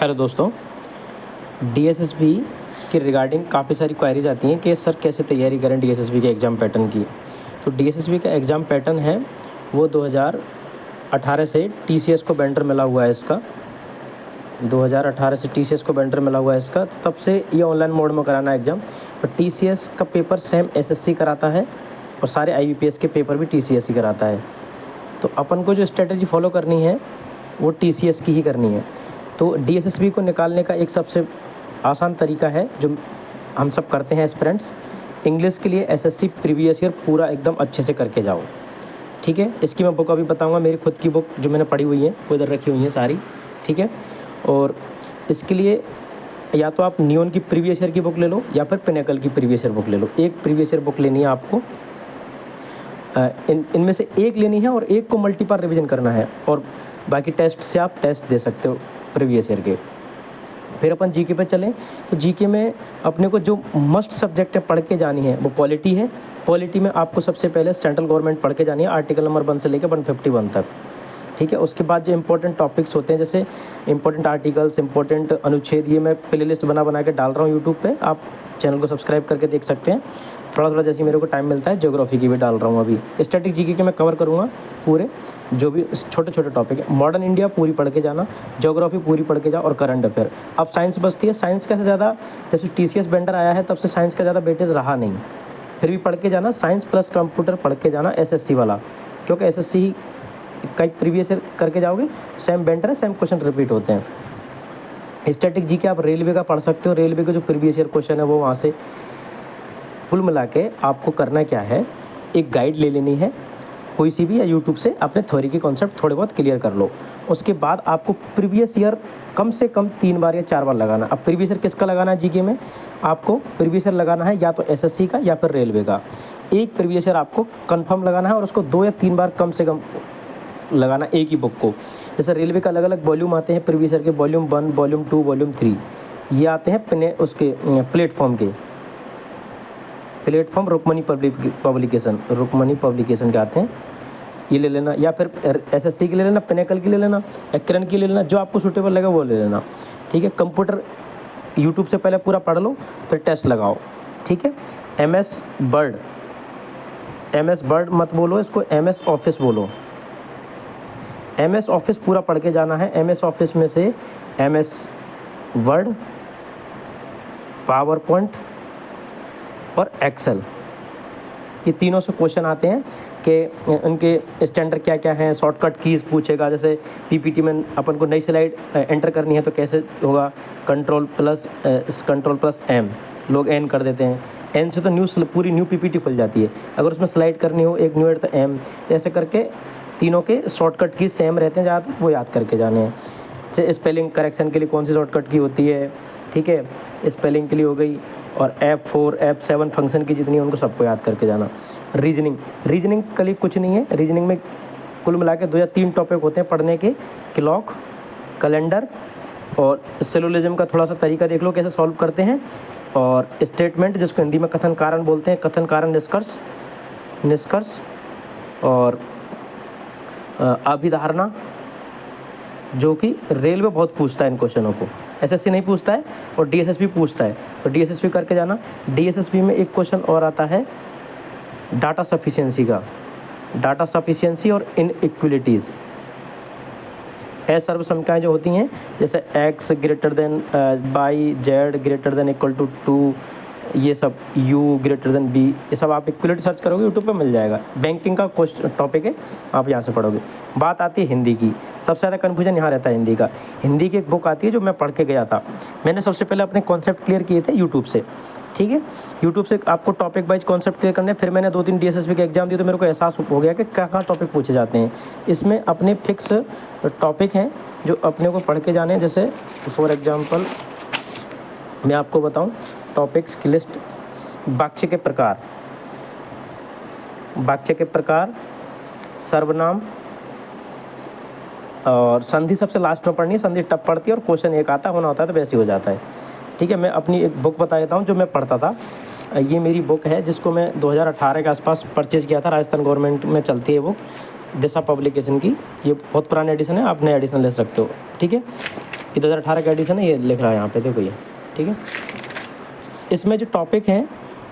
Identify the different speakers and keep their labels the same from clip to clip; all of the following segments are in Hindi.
Speaker 1: हेलो दोस्तों, डीएसएसबी के रिगार्डिंग काफ़ी सारी क्वेरीज आती हैं कि सर कैसे तैयारी करें डीएसएसबी के एग्ज़ाम पैटर्न की। तो डीएसएसबी का एग्ज़ाम पैटर्न है वो 2018 से टीसीएस को बैंडर मिला हुआ है इसका। 2018 से टीसीएस को बैंडर मिला हुआ है इसका, तो तब से ये ऑनलाइन मोड में कराना है एग्ज़ाम। और टीसीएस का पेपर सेम एसएससी कराता है और सारे आईबीपीएस के पेपर भी टीसीएस ही कराता है। तो अपन को जो स्ट्रेटजी फॉलो करनी है वो टीसीएस की ही करनी है। तो डीएसएसबी को निकालने का एक सबसे आसान तरीका है जो हम सब करते हैं एस्पिरेंट्स। इंग्लिश के लिए एसएससी प्रीवियस ईयर पूरा एकदम अच्छे से करके जाओ, ठीक है। इसकी मैं बुक अभी बताऊंगा, मेरी खुद की बुक जो मैंने पढ़ी हुई है वो इधर रखी हुई है सारी, ठीक है। और इसके लिए या तो आप नियोन की प्रीवियस ईयर की बुक ले लो या फिर पिनेकल की प्रीवियस ईयर बुक ले लो। एक प्रीवियस ईयर बुक लेनी है आपको, इनमें से एक लेनी है और एक को मल्टीपार रिवीजन करना है, और बाकी टेस्ट से आप टेस्ट दे सकते हो प्रीवियस ईयर के। फिर अपन जीके पे चलें तो जीके में अपने को जो मस्ट सब्जेक्ट है पढ़ के जानी है वो पॉलिटी है। पॉलिटी में आपको सबसे पहले सेंट्रल गवर्नमेंट पढ़ के जानी है, आर्टिकल नंबर 1 से लेकर 151 तक, ठीक है। उसके बाद जो इंपॉर्टेंट टॉपिक्स होते हैं जैसे इंपॉर्टेंट आर्टिकल्स, इंपॉर्टेंट अनुच्छेद, ये मैं प्लेलिस्ट बना के डाल रहा हूँ यूट्यूब पे, आप चैनल को सब्सक्राइब करके देख सकते हैं। थोड़ा जैसे मेरे को टाइम मिलता है ज्योग्राफी की भी डाल रहा हूँ अभी। स्टैटिक जीके के मैं कवर करूँगा पूरे, जो भी छोटे छोटे टॉपिक है। मॉडर्न इंडिया पूरी पढ़ के जाना, ज्योग्राफी पूरी पढ़ के जाओ, और करंट अफेयर। अब साइंस बचती है, साइंस का से ज़्यादा जब से टीसीएस बैंडर आया है तब से साइंस का ज़्यादा वेटेज रहा नहीं, फिर भी पढ़ के जाना। साइंस प्लस कंप्यूटर पढ़ के जाना एसएससी वाला, क्योंकि एसएससी कई प्रीवियस ईयर करके जाओगे सेम बैंडर है, सेम क्वेश्चन रिपीट होते हैं। स्टैटिक जीके आप रेलवे का पढ़ सकते हो, रेलवे के जो प्रीवियस ईयर क्वेश्चन है वो वहाँ से। कुल मिला के आपको करना क्या है, एक गाइड ले लेनी है कोई सी भी, या यूट्यूब से अपने थ्योरी के कॉन्सेप्ट थोड़े बहुत क्लियर कर लो। उसके बाद आपको प्रीवियस ईयर कम से कम 3 बार या 4 बार लगाना। अब प्रीवियस ईयर किसका लगाना है जीके में, आपको प्रीवियस ईयर लगाना है या तो एसएससी का या फिर रेलवे का। एक प्रीवियस ईयर आपको कंफर्म लगाना है और उसको 2 या 3 बार कम से कम लगाना एक ही बुक को। जैसे रेलवे का अलग अलग वॉल्यूम आते हैं प्रीवियस ईयर के, वॉल्यूम 1, वॉल्यूम 2, वॉल्यूम 3, ये आते हैं उसके प्लेटफॉर्म के। प्लेटफॉर्म रुक्मणी पब्लिकेशन के आते हैं, ये ले लेना। या फिर एसएससी की ले लेना, पिनेकल की ले लेना, या किरण की ले लेना, जो आपको सूटेबल लगे वो ले लेना, ठीक है। कंप्यूटर यूट्यूब से पहले पूरा पढ़ लो, फिर टेस्ट लगाओ, ठीक है। एमएस वर्ड मत बोलो इसको, एमएस ऑफिस बोलो। एमएस ऑफिस पूरा पढ़ के जाना है। एमएस ऑफिस में से एमएस वर्ड, पावर पॉइंट और एक्सेल, ये तीनों से क्वेश्चन आते हैं कि उनके स्टैंडर्ड क्या क्या हैं। शॉर्टकट कीज़ पूछेगा, जैसे पीपीटी में अपन को नई स्लाइड एंटर करनी है तो कैसे होगा, कंट्रोल प्लस एम, लोग एन कर देते हैं, एन से तो पूरी न्यू पीपीटी खुल जाती है। अगर उसमें स्लाइड करनी हो एक न्यू एड तो एम, ऐसे करके तीनों के शॉर्टकट की सेम रहते हैं ज़्यादातर, वो याद करके जाने हैं। जैसे स्पेलिंग करेक्शन के लिए कौन सी शॉर्टकट की होती है, ठीक है, स्पेलिंग के लिए हो गई, और F4 F7 फंक्शन की जितनी है उनको सबको याद करके जाना। रीजनिंग के लिए कुछ नहीं है। रीजनिंग में कुल मिला के 2 या 3 टॉपिक होते हैं पढ़ने के, क्लॉक, कैलेंडर, और सिलोजिज्म का थोड़ा सा तरीका देख लो कैसे सॉल्व करते हैं, और स्टेटमेंट जिसको हिंदी में कथन कारण बोलते हैं, कथन कारण निष्कर्ष, और अभिधारणा, जो कि रेलवे बहुत पूछता है इन क्वेश्चनों को, एसएससी नहीं पूछता है और डीएसएसबी पूछता है, तो डीएसएसबी करके जाना। डीएसएसबी में एक क्वेश्चन और आता है डाटा सफिशिएंसी का, डाटा सफिशिएंसी और इनइक्वलिटीज़। सर्वसंख्याएँ जो होती हैं, जैसे x greater than by Z greater than equal to 2, ये सब u ग्रेटर देन b, ये सब आप इक्वलिटी सर्च करोगे यूट्यूब पे मिल जाएगा। बैंकिंग का क्वेश्चन टॉपिक है, आप यहाँ से पढ़ोगे। बात आती है हिंदी की, सबसे ज़्यादा कन्फ्यूजन यहाँ रहता है हिंदी का। हिंदी की एक बुक आती है जो मैं पढ़ के गया था, मैंने सबसे पहले अपने कॉन्सेप्ट क्लियर किए थे यूट्यूब से, ठीक है। यूट्यूब से आपको टॉपिक वाइज कॉन्सेप्ट क्लियर करने, फिर मैंने 2-3 डीएसएसबी के एग्जाम दिए तो मेरे को एहसास हो गया कि कहाँ टॉपिक पूछे जाते हैं। इसमें अपने फिक्स टॉपिक हैं जो अपने को पढ़ के जाने हैं। जैसे फॉर एग्जाम्पल मैं आपको बताऊँ टॉपिक्स की लिस्ट, वाक्य के प्रकार, सर्वनाम, और संधि सबसे लास्ट में पढ़नी है, संधि टप पड़ती है और क्वेश्चन एक आता होना होता है तो वैसे ही हो जाता है, ठीक है। मैं अपनी एक बुक बता देता हूँ जो मैं पढ़ता था। ये मेरी बुक है जिसको मैं 2018 के आसपास परचेज़ किया था, राजस्थान गवर्नमेंट में चलती है बुक, दिशा पब्लिकेशन की। ये बहुत पुरानी एडिशन है, आप नए एडिशन ले सकते हो, ठीक है। ये 2018 का एडिशन है, ये लिख रहा है यहाँ पे, देखो ये, ठीक है। इसमें जो टॉपिक हैं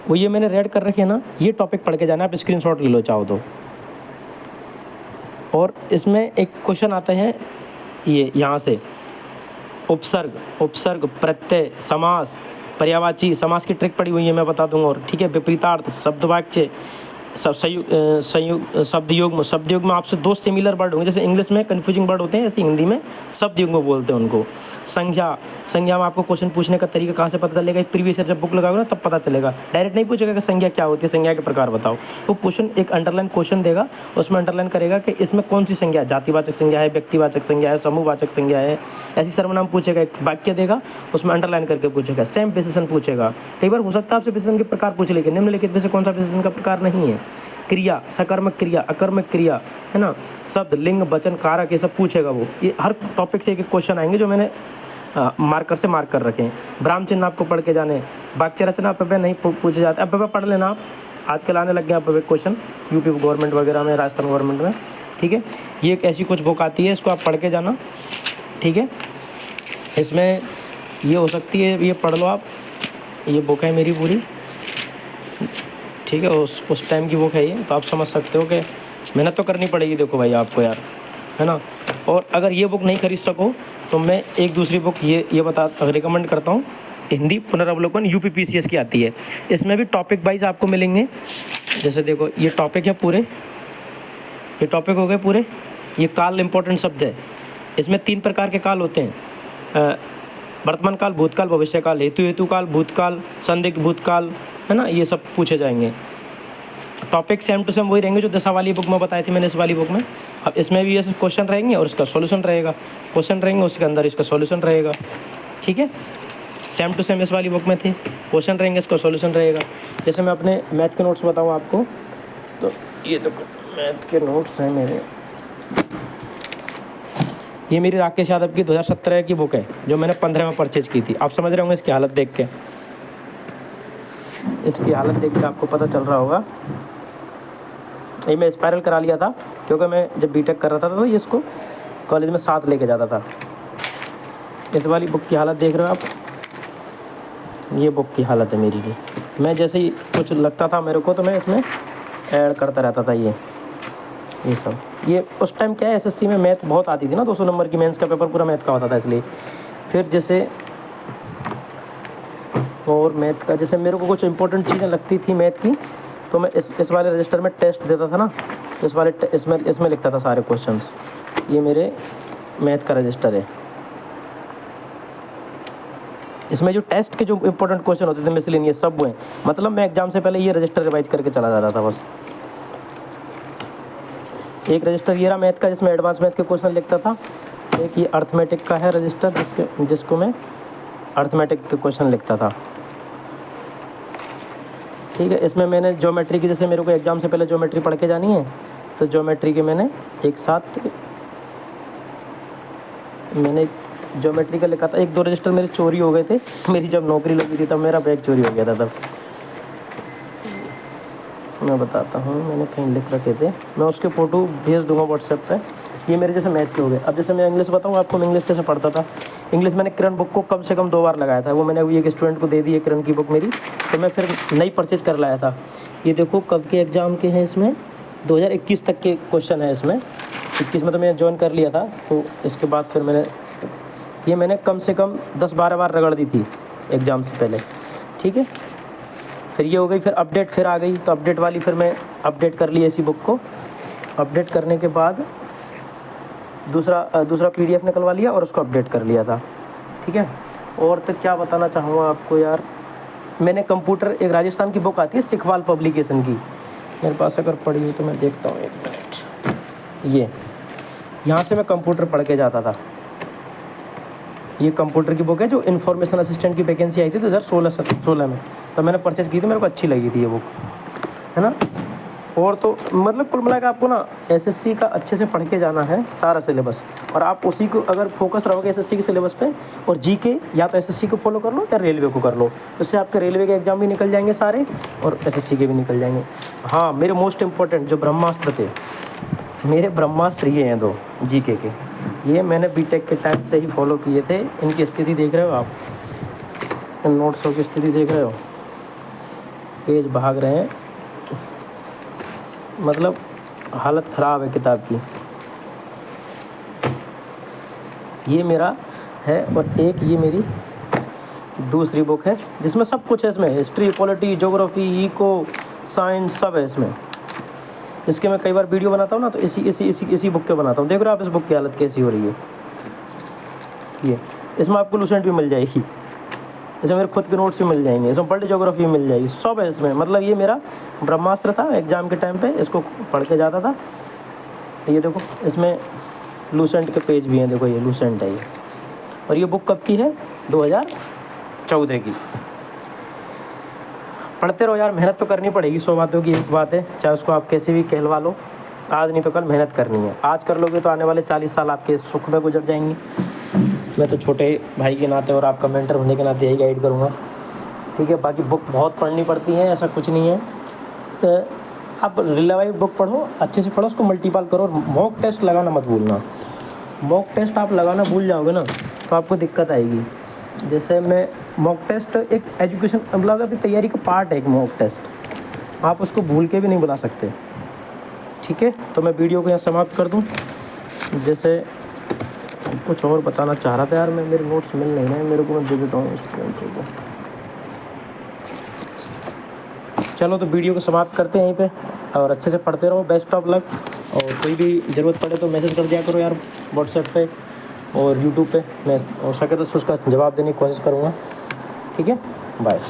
Speaker 1: वो ये मैंने रेड कर रखे हैं ना, ये टॉपिक पढ़ के जाना, आप स्क्रीनशॉट ले लो चाहो तो। और इसमें एक क्वेश्चन आते हैं ये यहाँ से, उपसर्ग, प्रत्यय, समास, पर्यायवाची, समास की ट्रिक पड़ी हुई है, मैं बता दूंगा। और ठीक है, विपरीतार्थ, शब्द वाक्य, शब्द युग्म में आपसे 2 सिमिलर वर्ड होंगे। जैसे इंग्लिश में कन्फ्यूजिंग वर्ड होते हैं, ऐसे हिंदी में शब्द युग्म बोलते हैं उनको। संज्ञा में आपको क्वेश्चन पूछने का तरीका कहाँ से पता चलेगा, प्रीवियस ईयर जब बुक लगाओगे ना तब पता चलेगा। डायरेक्ट नहीं पूछेगा कि संज्ञा क्या होती है, संज्ञा के प्रकार बताओ। वो क्वेश्चन एक अंडरलाइन क्वेश्चन देगा, उसमें अंडरलाइन करेगा कि इसमें कौन सी संज्ञा, जातिवाचक संज्ञा है, व्यक्तिवाचक संज्ञा है, समूहवाचक संज्ञा है, ऐसी सर्वनाम पूछेगा। एक वाक्य देगा, उसमें अंडरलाइन करके पूछेगा। सेम विशेषण पूछेगा। कई बार हो सकता है आपसे विशेषण के प्रकार पूछ लेकिन निम्नलिखित में से कौन सा विशेषण का प्रकार नहीं है। क्रिया, सकर्मक क्रिया, अकर्मक क्रिया, है ना, शब्द, लिंग, वचन, कारक, ये सब पूछेगा वो। ये हर टॉपिक से एक क्वेश्चन आएंगे जो मैंने मार्कर से मार्क कर रखे हैं। ब्राह्म चिन्ह आपको पढ़ के जाने। वाक्य रचना अब नहीं पूछे जाते, अब पढ़ लेना आप, आजकल आने लग गए अब क्वेश्चन यूपी गवर्नमेंट वगैरह में, राजस्थान गवर्नमेंट में, ठीक है। ये एक ऐसी कुछ बुक आती है, इसको आप पढ़ के जाना, ठीक है। इसमें ये हो सकती है, ये पढ़ लो आप, ये बुक है मेरी पूरी, ठीक है। उस टाइम की बुक है ये, तो आप समझ सकते हो कि मेहनत तो करनी पड़ेगी, देखो भाई आपको यार, है ना। और अगर ये बुक नहीं खरीद सको तो मैं एक दूसरी बुक ये रिकमेंड करता हूँ, हिंदी पुनरावलोकन UPPCS की आती है। इसमें भी टॉपिक वाइज आपको मिलेंगे। जैसे देखो ये टॉपिक है पूरे, ये टॉपिक हो गए पूरे। ये काल इंपॉर्टेंट शब्द है। इसमें 3 प्रकार के काल होते हैं, वर्तमान काल, भूतकाल, भविष्यकाल, हेतु काल, भूतकाल, संदिग्ध भूतकाल, है ना। ये सब पूछे जाएंगे। टॉपिक सेम टू सेम वही रहेंगे जो दिशा वाली बुक में बताई थी मैंने, इस वाली बुक में। अब इसमें भी ऐसे क्वेश्चन रहेंगे और इसका सॉल्यूशन रहेगा, क्वेश्चन रहेंगे उसके अंदर इसका सॉल्यूशन रहेगा, ठीक है। सेम टू सेम इस वाली बुक में थे, क्वेश्चन रहेंगे, इसका सॉल्यूशन रहेगा। जैसे मैं अपने मैथ के नोट्स बताऊँ आपको, तो ये देखो मैथ के नोट्स हैं मेरे, ये मेरी राकेश यादव की 2017 की बुक है जो मैंने 15 में परचेज की थी। आप समझ रहे होंगे इसकी हालत देख के, इसकी हालत देख के आपको पता चल रहा होगा। ये मैं स्पायरल करा लिया था क्योंकि मैं जब बीटेक कर रहा था तो ये इसको कॉलेज में साथ लेके जाता था। इस वाली बुक की हालत देख रहे हो आप, ये बुक की हालत है मेरी की। मैं जैसे ही कुछ लगता था मेरे को तो मैं इसमें ऐड करता रहता था ये सब। ये उस टाइम क्या है, SSC में मैथ बहुत आती थी ना, 200 नंबर की मेंस का पेपर पूरा मैथ का होता था, इसलिए फिर जैसे और मैथ का जैसे मेरे को कुछ इंपॉर्टेंट चीज़ें लगती थी मैथ की, तो मैं इस वाले रजिस्टर में टेस्ट देता था ना, इस वाले इसमें लिखता था सारे क्वेश्चंस। ये मेरे मैथ का रजिस्टर है। इसमें जो टेस्ट के जो इंपॉर्टेंट क्वेश्चन होते थे मिसलेनियस सब वो हैं। मतलब मैं एग्जाम से पहले ये रजिस्टर रिवाइज करके चला जाता था बस। एक रजिस्टर ये रहा मैथ का जिसमें एडवांस मैथ के क्वेश्चन लिखता था। एक ये अर्थमेटिक का है रजिस्टर जिसको मैं अर्थमेटिक के क्वेश्चन लिखता था, ठीक है। इसमें मैंने ज्योमेट्री की, जैसे मेरे को एग्जाम से पहले ज्योमेट्री पढ़ के जानी है तो ज्योमेट्री के मैंने एक साथ ज्योमेट्री का लिखा था। 1-2 रजिस्टर मेरे चोरी हो गए थे, मेरी जब नौकरी लगी थी तब मेरा बैग चोरी हो गया था। तब मैं बताता हूँ, मैंने कहीं लिख रखे थे, मैं उसके फ़ोटो भेज दूंगा व्हाट्सएप पे। ये मेरे जैसे मैथ के हो गए। अब जैसे मैं इंग्लिश बताऊँ आपको, मैं इंग्लिश कैसे पढ़ता था। इंग्लिश मैंने किरण बुक को कम से कम 2 बार लगाया था, वो मैंने अभी एक स्टूडेंट को दे दी है किरण की बुक मेरी, तो मैं फिर नई परचेज कर लाया था। ये देखो कब के एग्ज़ाम के हैं, इसमें 2021 तक के क्वेश्चन है। इसमें 21 में तो मैं ज्वाइन कर लिया था, तो इसके बाद फिर मैंने कम से कम 10-12 बार रगड़ दी थी एग्ज़ाम से पहले, ठीक है। फिर ये हो गई, फिर अपडेट फिर आ गई, तो अपडेट वाली फिर मैं अपडेट कर ली इसी बुक को। अपडेट करने के बाद दूसरा PDF निकलवा लिया और उसको अपडेट कर लिया था, ठीक है। और तो क्या बताना चाहूँगा आपको यार, मैंने कंप्यूटर, एक राजस्थान की बुक आती है सिखवाल पब्लिकेशन की, मेरे पास अगर पड़ी हुई तो मैं देखता हूँ, 1 मिनट। ये यहाँ से मैं कंप्यूटर पढ़ के जाता था। ये कंप्यूटर की बुक है जो इन्फॉर्मेशन असिस्टेंट की वैकेंसी आई थी 2016 में, तो मैंने परचेज़ की थी, मेरे को अच्छी लगी थी ये बुक, है ना। और तो मतलब कुल मिला के आपको ना SSC का अच्छे से पढ़ के जाना है सारा सिलेबस, और आप उसी को अगर फोकस रहोगे SSC के सिलेबस पे, और GK या तो SSC को फॉलो कर लो या रेलवे को कर लो, उससे आपके रेलवे के एग्ज़ाम भी निकल जाएंगे सारे और SSC के भी निकल जाएंगे। हाँ, मेरे मोस्ट इम्पोर्टेंट जो ब्रह्मास्त्र थे, मेरे ब्रह्मास्त्र ये हैं 2 GK के। ये मैंने बीटेक के टाइम से ही फॉलो किए थे। इनकी स्थिति देख रहे हो आप, इन नोट्सों की स्थिति देख रहे हो, पेज भाग रहे हैं, मतलब हालत ख़राब है किताब की। ये मेरा है और एक ये मेरी दूसरी बुक है जिसमें सब कुछ है। इसमें history, polity, geography, eco, science सब है इसमें। इसके मैं कई बार वीडियो बनाता हूँ ना, तो इसी बुक के बनाता हूँ। देख रहे हो आप इस बुक की हालत कैसी हो रही है। ये इसमें आपको लूसेंट भी मिल जाएगी, इसमें मेरे खुद के नोट्स भी मिल जाएंगे, इसमें वर्ल्ड ज्योग्राफी भी मिल जाएगी, सब है इसमें। मतलब ये मेरा ब्रह्मास्त्र था एग्ज़ाम के टाइम पे, इसको पढ़ के जाता था। ये देखो इसमें लूसेंट के पेज भी हैं, देखो ये लूसेंट है ये। और ये बुक कब की है? 2014 की। पढ़ते रहो यार, मेहनत तो करनी पड़ेगी। 100 बातों की एक बात है, चाहे उसको आप कैसे भी कहलवा लो, आज नहीं तो कल मेहनत करनी है। आज कर लोगे तो आने वाले 40 साल आपके सुख में गुजर जाएंगे। मैं तो छोटे भाई के नाते और आपका मेंटर होने के नाते यही गाइड करूँगा, ठीक है। बाकी बुक बहुत पढ़नी पड़ती है, ऐसा कुछ नहीं है। तो आप रिलेवाइव बुक पढ़ो, अच्छे से पढ़ो, उसको मल्टीपल करो। और मॉक टेस्ट लगाना मत भूलना। मॉक टेस्ट आप लगाना भूल जाओगे ना तो आपको दिक्कत आएगी। जैसे मैं मॉक टेस्ट एक एजुकेशन, मतलब अपनी तैयारी का पार्ट है एक मॉक टेस्ट, आप उसको भूल के भी नहीं बुला सकते, ठीक है। तो मैं वीडियो को यहाँ समाप्त कर दूँ। जैसे कुछ और बताना चाह रहा था यार मैं, मेरे नोट्स मिल नहीं रहे मेरे को, मैं दे देता हूँ स्टूडेंट को। चलो तो वीडियो को समाप्त करते हैं यहीं पे, और अच्छे से पढ़ते रहो। Best of luck. और कोई भी ज़रूरत पड़े तो मैसेज कर दिया करो यार व्हाट्सएप पे और यूट्यूब पे, मैं हो सके तो उसका जवाब देने की कोशिश करूँगा, ठीक है। बाय।